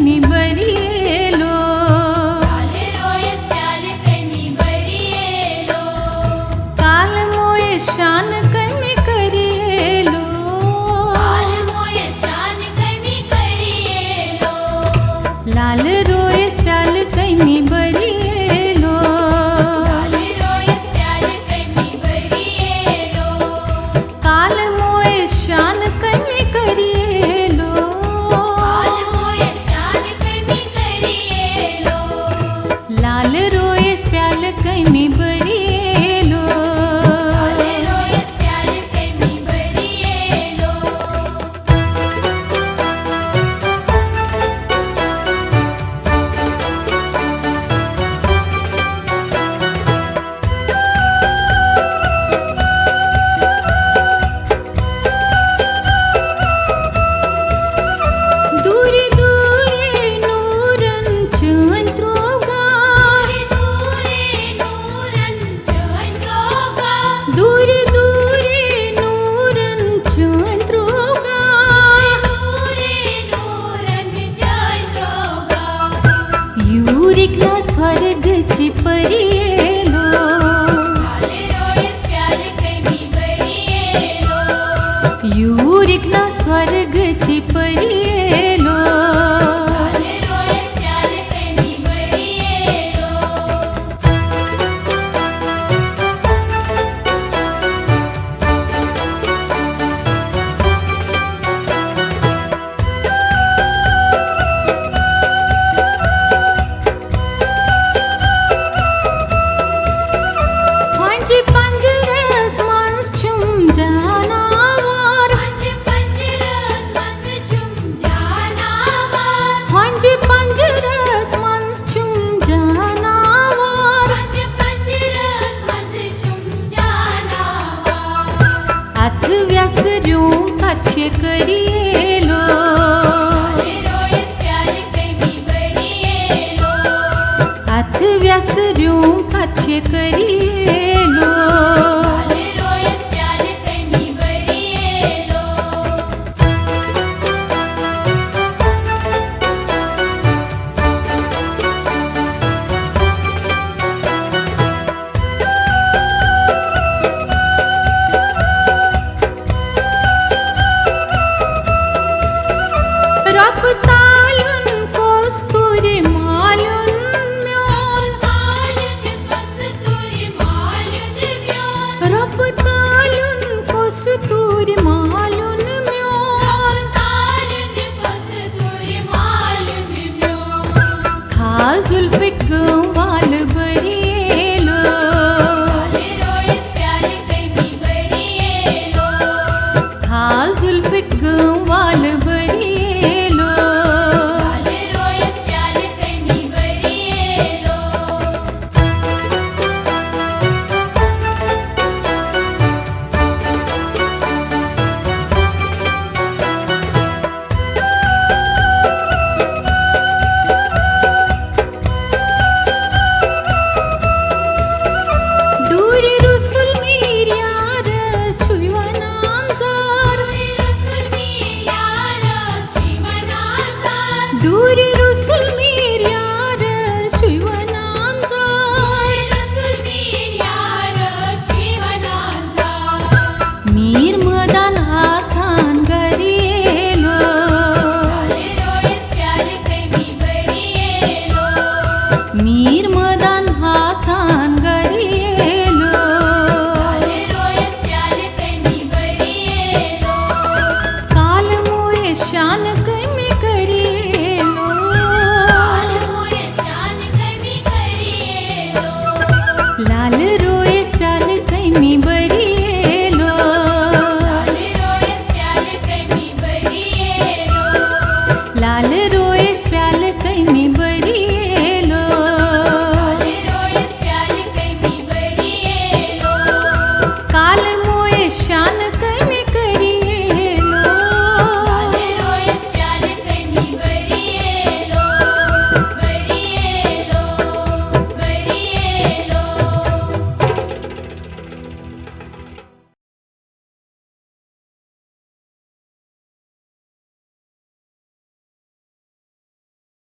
chemo बरियेलो लाले Royce प्याल chemo बरियेलो काल मोए शान कैमी करियेलो काल मोय शान कैमी करियेलो लाल रोयस प्याल कैमी बरियेलो लाले रोयस प्याल कैमी बरियेलो काल मोए शान कैमी करियेलो काल मोय शान कैमी करियेलो लाल रोयस प्याल कैमी बरियेलो लाले रोयस प्याल कैमी बरियेलो दूरी दूरी नूरन चंद्रोगा दूरे नूरन चंद्रोगा दूरी दूरी नूरन चंद्रोगा दूरे नूरन चंद्रोगा यूरिक ना स्वर्ग ची परियेलो लाले रोयस प्याल कैमी बरियेलो यूरिक ना स्वर्ग ची परियेलो लाले रोयस प्याल कैमी बरियेलो हांजी पंजरस मांस छुम जानावर पंजरस मंज छुम जानावर हांजी पंजरस मांस छुम जानावर पंजरस मंज छुम जानावर हाथ व्यासर्यों काछे करियेलो लाले रोयस प्याल कैमी बरियेलो हाथ व्यासर्यों काछे करियेलो लाले रोयस प्याल कैमी बरियेलो रपतालुन कस्तूरी मालुन म्योन तालन कस्तूरी मालन म्योन रपतालुन कस्तूरी मालुन म्योन तालन कस्तूरी मालन म्योन खाल जुल्फिक गवाल बरियेलो लाले रोयस प्याल कैमी बरियेलो खाल जुल्फिक गवाल बरियेलो लाले रोयस प्याल कैमी बरियेलो दूरी रुसुल मीरियारस छुयवनांजार रसूल मी यार श्रीमनाचा दूरी रुसुल